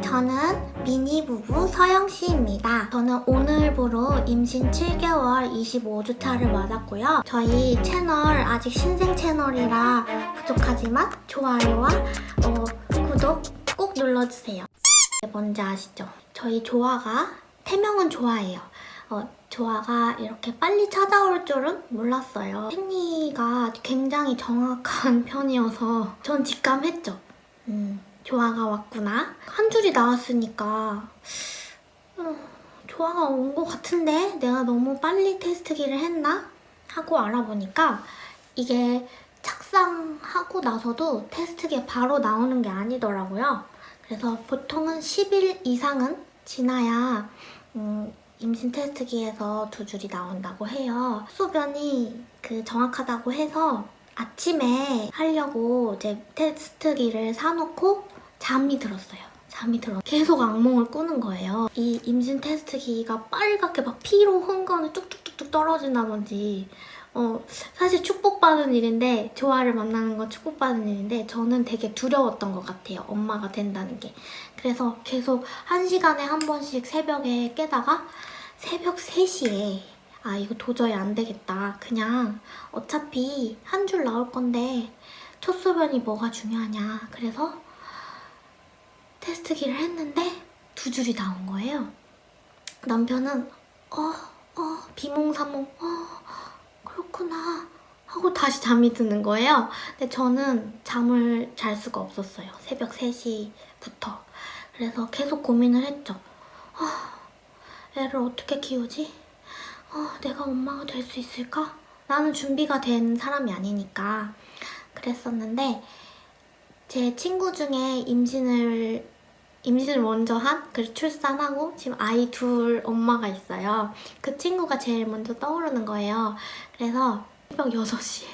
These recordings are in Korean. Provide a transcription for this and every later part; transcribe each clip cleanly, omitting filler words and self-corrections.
저는 미니 부부 서영씨입니다. 저는 오늘부로 임신 7개월 25주차를 맞았고요. 저희 채널 아직 신생 채널이라 부족하지만 좋아요와 구독 꼭 눌러주세요. 뭔지 아시죠? 저희 조아가 태명은 조아예요. 조아가 이렇게 빨리 찾아올 줄은 몰랐어요. 생리가 굉장히 정확한 편이어서 전 직감했죠. 조아가 왔구나. 한 줄이 나왔으니까 조아가 온 것 같은데 내가 너무 빨리 테스트기를 했나? 하고 알아보니까 이게 착상하고 나서도 테스트기에 바로 나오는 게 아니더라고요. 그래서 보통은 10일 이상은 지나야 임신 테스트기에서 2줄이 나온다고 해요. 소변이 정확하다고 해서 아침에 하려고 이제 테스트기를 사놓고 잠이 들었어요. 계속 악몽을 꾸는 거예요. 이 임신 테스트기가 빨갛게 막 피로 흥건히 뚝뚝뚝뚝 떨어진다든지 사실 축복받은 일인데, 조아를 만나는 건 축복받은 일인데 저는 되게 두려웠던 것 같아요. 엄마가 된다는 게. 그래서 계속 1시간에 한 번씩 새벽에 깨다가 새벽 3시에 이거 도저히 안 되겠다. 그냥 어차피 한 줄 나올 건데 첫 소변이 뭐가 중요하냐. 그래서 테스트기를 했는데 2줄이 나온 거예요. 남편은 비몽사몽 그렇구나 하고 다시 잠이 드는 거예요. 근데 저는 잠을 잘 수가 없었어요. 새벽 3시부터. 그래서 계속 고민을 했죠. 애를 어떻게 키우지? 내가 엄마가 될 수 있을까? 나는 준비가 된 사람이 아니니까 그랬었는데, 제 친구 중에 임신을 먼저 한, 그리고 출산하고 지금 아이 2 엄마가 있어요. 그 친구가 제일 먼저 떠오르는 거예요. 그래서 새벽 6시에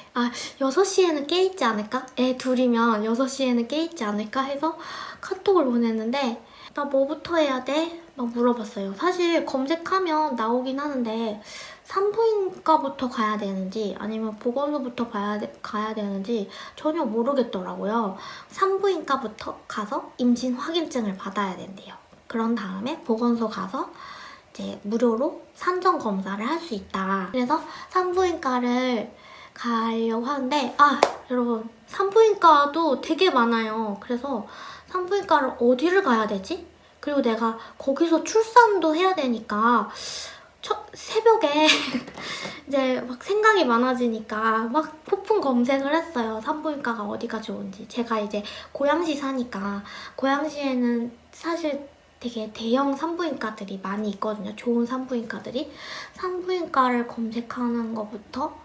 6시에는 깨있지 않을까? 애 2이면 6시에는 깨있지 않을까 해서 카톡을 보냈는데, 나 뭐부터 해야 돼? 막 물어봤어요. 사실 검색하면 나오긴 하는데 산부인과부터 가야 되는지 아니면 보건소부터 가야 되는지 전혀 모르겠더라고요. 산부인과부터 가서 임신 확인증을 받아야 된대요. 그런 다음에 보건소 가서 이제 무료로 산정 검사를 할 수 있다. 그래서 산부인과를 가려고 하는데, 여러분, 산부인과도 되게 많아요. 그래서 산부인과를 어디를 가야 되지? 그리고 내가 거기서 출산도 해야 되니까 새벽에 이제 막 생각이 많아지니까 막 폭풍 검색을 했어요. 산부인과가 어디가 좋은지. 제가 이제 고양시 사니까 고양시에는 사실 되게 대형 산부인과들이 많이 있거든요. 좋은 산부인과들이. 산부인과를 검색하는 것부터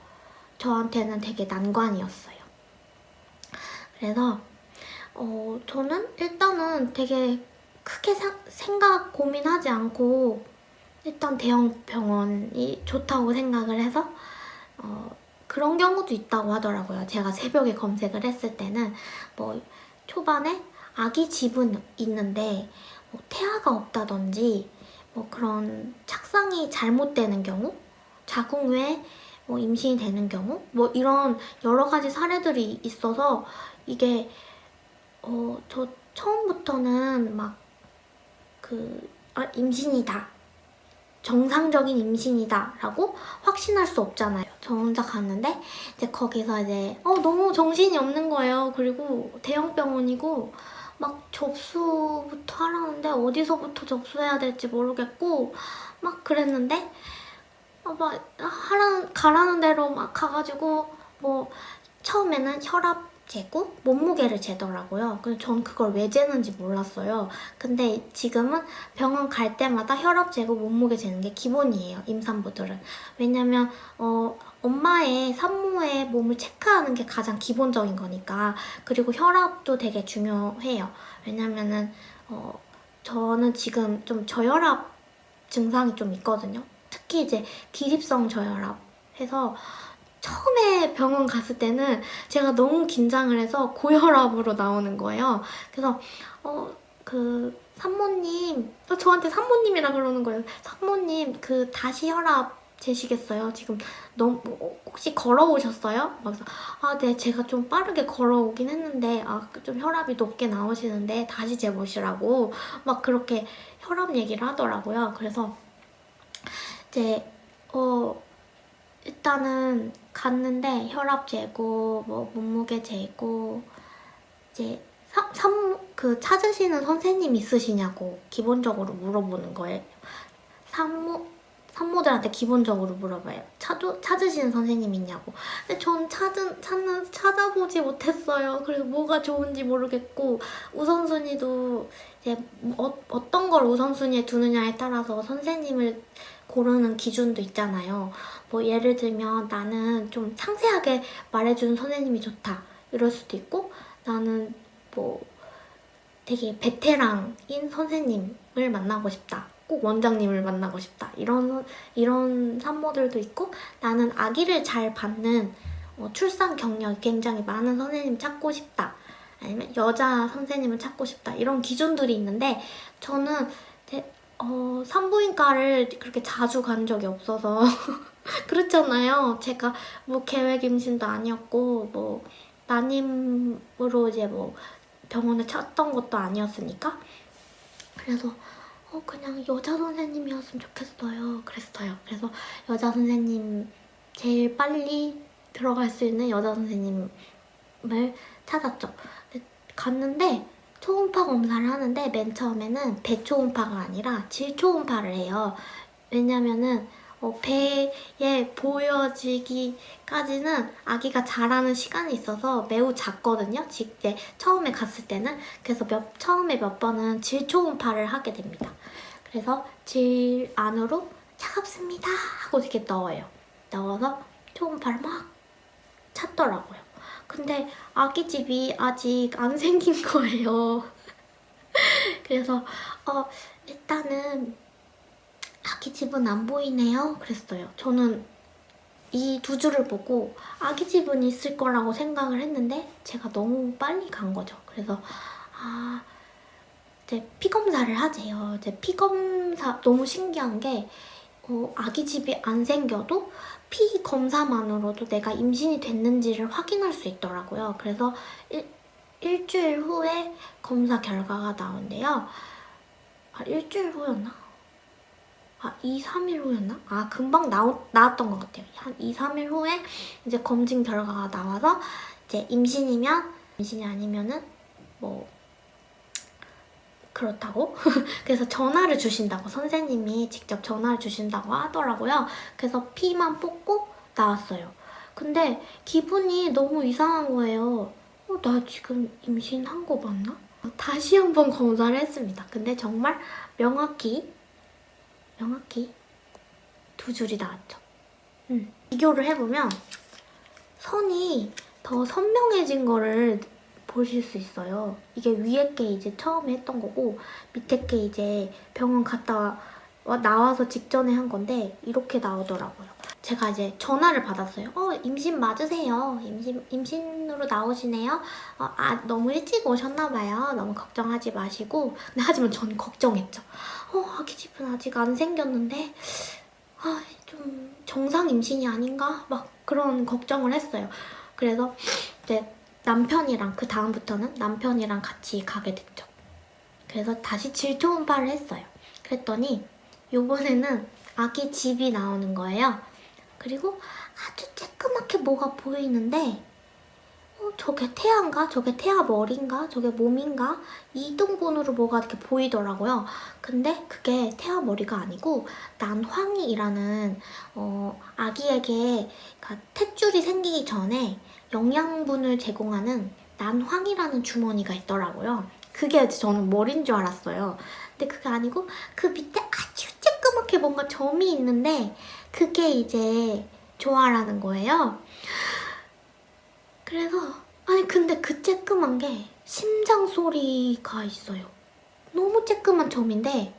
저한테는 되게 난관이었어요. 그래서 저는 일단은 되게 크게 고민하지 않고 일단 대형 병원이 좋다고 생각을 해서 그런 경우도 있다고 하더라고요. 제가 새벽에 검색을 했을 때는 초반에 아기 집은 있는데 태아가 없다든지 그런 착상이 잘못되는 경우, 자궁 외에 임신이 되는 경우 이런 여러 가지 사례들이 있어서 이게 저 처음부터는 막 임신이다, 정상적인 임신이다 라고 확신할 수 없잖아요. 저 혼자 갔는데 이제 거기서 이제 너무 정신이 없는 거예요. 그리고 대형 병원이고 막 접수부터 하라는데 어디서부터 접수해야 될지 모르겠고 막 그랬는데 가라는 대로 막 가가지고 처음에는 혈압 재고 몸무게를 재더라고요. 근데 전 그걸 왜 재는지 몰랐어요. 근데 지금은 병원 갈 때마다 혈압 재고 몸무게 재는 게 기본이에요, 임산부들은. 왜냐면 엄마의 산모의 몸을 체크하는 게 가장 기본적인 거니까. 그리고 혈압도 되게 중요해요. 왜냐면은 저는 지금 좀 저혈압 증상이 좀 있거든요. 특히 이제 기립성 저혈압 해서 처음에 병원 갔을 때는 제가 너무 긴장을 해서 고혈압으로 나오는 거예요. 그래서 산모님, 저한테 산모님이라 그러는 거예요. 산모님, 다시 혈압 재시겠어요? 지금 너무 혹시 걸어오셨어요? 그래서 네, 제가 좀 빠르게 걸어오긴 했는데 좀 혈압이 높게 나오시는데 다시 재보시라고 막 그렇게 혈압 얘기를 하더라고요. 그래서 이제 일단은 갔는데 혈압 재고 뭐 몸무게 재고 이제 찾으시는 선생님 있으시냐고 기본적으로 물어보는 거예요. 산모들한테 기본적으로 물어봐요. 찾으시는 선생님 있냐고. 근데 전 찾아보지 못했어요. 그래서 뭐가 좋은지 모르겠고 우선순위도 이제 어떤 걸 우선순위에 두느냐에 따라서 선생님을 고르는 기준도 있잖아요. 뭐 예를 들면 나는 좀 상세하게 말해주는 선생님이 좋다 이럴 수도 있고, 나는 뭐 되게 베테랑인 선생님을 만나고 싶다, 꼭 원장님을 만나고 싶다 이런 산모들도 있고, 나는 아기를 잘 받는 출산 경력이 굉장히 많은 선생님 찾고 싶다, 아니면 여자 선생님을 찾고 싶다, 이런 기준들이 있는데 저는 산부인과를 그렇게 자주 간 적이 없어서 그렇잖아요. 제가 뭐 계획 임신도 아니었고 뭐 난임으로 이제 뭐 병원을 찾던 것도 아니었으니까, 그래서 그냥 여자 선생님이었으면 좋겠어요. 그랬어요. 그래서 여자 선생님, 제일 빨리 들어갈 수 있는 여자 선생님을 찾았죠. 갔는데 초음파 검사를 하는데 맨 처음에는 배 초음파가 아니라 질 초음파를 해요. 왜냐면은 배에 보여지기까지는 아기가 자라는 시간이 있어서 매우 작거든요. 이제 처음에 갔을 때는. 그래서 처음에 몇 번은 질 초음파를 하게 됩니다. 그래서 질 안으로 차갑습니다 하고 이렇게 넣어서 초음파를 막 찾더라고요. 근데 아기집이 아직 안 생긴 거예요. 그래서 일단은 아기집은 안 보이네요 그랬어요. 저는 이 두 줄을 보고 아기집은 있을 거라고 생각을 했는데 제가 너무 빨리 간 거죠. 그래서 이제 피검사를 하재요. 이제 피검사 너무 신기한 게 아기집이 안 생겨도 피 검사만으로도 내가 임신이 됐는지를 확인할 수 있더라고요. 그래서 일주일 후에 검사 결과가 나온대요. 일주일 후였나? 2, 3일 후였나? 금방 나왔던 것 같아요. 한 2, 3일 후에 이제 검진 결과가 나와서 이제 임신이면, 임신이 아니면은 뭐 그렇다고? 그래서 전화를 주신다고, 선생님이 직접 전화를 주신다고 하더라고요. 그래서 피만 뽑고 나왔어요. 근데 기분이 너무 이상한 거예요. 나 지금 임신한 거 맞나? 다시 한번 검사를 했습니다. 근데 정말 명확히 두 줄이 나왔죠. 비교를 해보면 선이 더 선명해진 거를 보실 수 있어요. 이게 위에 게 이제 처음에 했던 거고 밑에 게 이제 병원 갔다 나와서 직전에 한 건데 이렇게 나오더라고요. 제가 이제 전화를 받았어요. 임신 맞으세요? 임신으로 나오시네요? 너무 일찍 오셨나봐요. 너무 걱정하지 마시고. 근데 하지만 전 걱정했죠. 아기집은 아직 안 생겼는데 좀 정상 임신이 아닌가? 막 그런 걱정을 했어요. 그래서 이제 남편이랑, 그 다음부터는 남편이랑 같이 가게 됐죠. 그래서 다시 질 초음파를 했어요. 그랬더니 요번에는 아기 집이 나오는 거예요. 그리고 아주 쬐끄맣게 뭐가 보이는데 저게 태아인가? 저게 태아 머리인가? 저게 몸인가? 2등분으로 뭐가 이렇게 보이더라고요. 근데 그게 태아 머리가 아니고 난황이라는 아기에게 탯줄이 생기기 전에 영양분을 제공하는 난황이라는 주머니가 있더라고요. 그게 저는 머리인 줄 알았어요. 근데 그게 아니고 그 밑에 아주 쬐끄맣게 뭔가 점이 있는데 그게 이제 조아라는 거예요. 그래서 근데 그 쬐끄만 게 심장 소리가 있어요. 너무 쬐끄만 점인데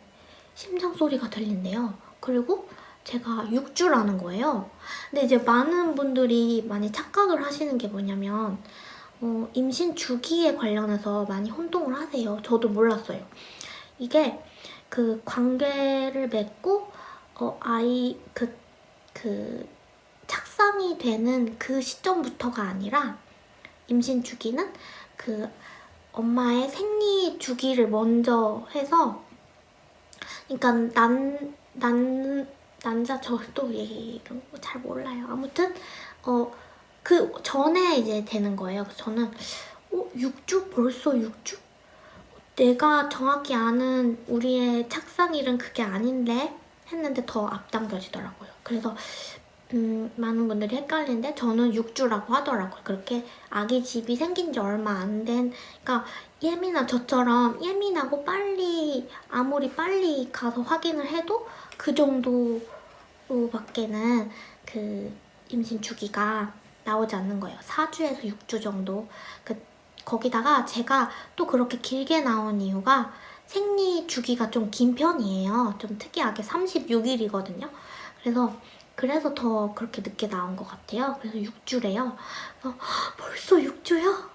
심장 소리가 들린대요. 그리고 제가 6주라는 거예요. 근데 이제 많은 분들이 많이 착각을 하시는 게 뭐냐면 임신 주기에 관련해서 많이 혼동을 하세요. 저도 몰랐어요. 이게 그 관계를 맺고 그 그 착상이 되는 그 시점부터가 아니라 임신 주기는 그 엄마의 생리 주기를 먼저 해서, 그러니까 난자 저도 이런 거 잘 몰라요. 아무튼 그 전에 이제 되는 거예요. 그래서 저는 6주? 벌써 6주? 내가 정확히 아는 우리의 착상일은 그게 아닌데 했는데 더 앞당겨지더라고요. 그래서 많은 분들이 헷갈리는데 저는 6주라고 하더라고요. 그렇게 아기 집이 생긴 지 얼마 안 된, 그러니까 저처럼 예민하고 아무리 빨리 가서 확인을 해도 그 정도밖에는 그 임신 주기가 나오지 않는 거예요. 4주에서 6주 정도. 거기다가 제가 또 그렇게 길게 나온 이유가 생리 주기가 좀 긴 편이에요. 좀 특이하게 36일이거든요. 그래서 더 그렇게 늦게 나온 것 같아요. 그래서 6주래요. 벌써 6주요?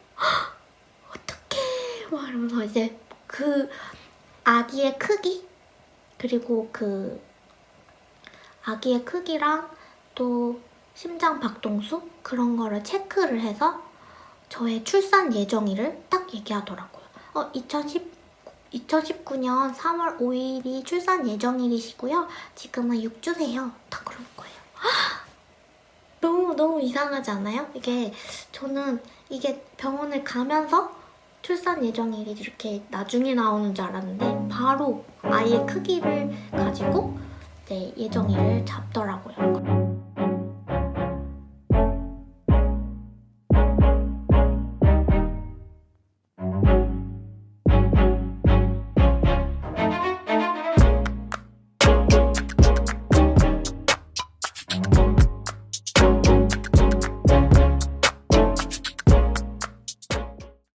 어떡해. 막 이러면서 이제 그 아기의 크기? 그리고 그 아기의 크기랑 또 심장 박동수? 그런 거를 체크를 해서 저의 출산 예정일을 딱 얘기하더라고요. 2019년 3월 5일이 출산 예정일이시고요. 지금은 6주세요. 딱 그런 거예요. 너무 이상하지 않아요? 저는 이게 병원을 가면서 출산 예정일이 이렇게 나중에 나오는 줄 알았는데 바로 아이의 크기를 가지고 예정일을 잡더라고요.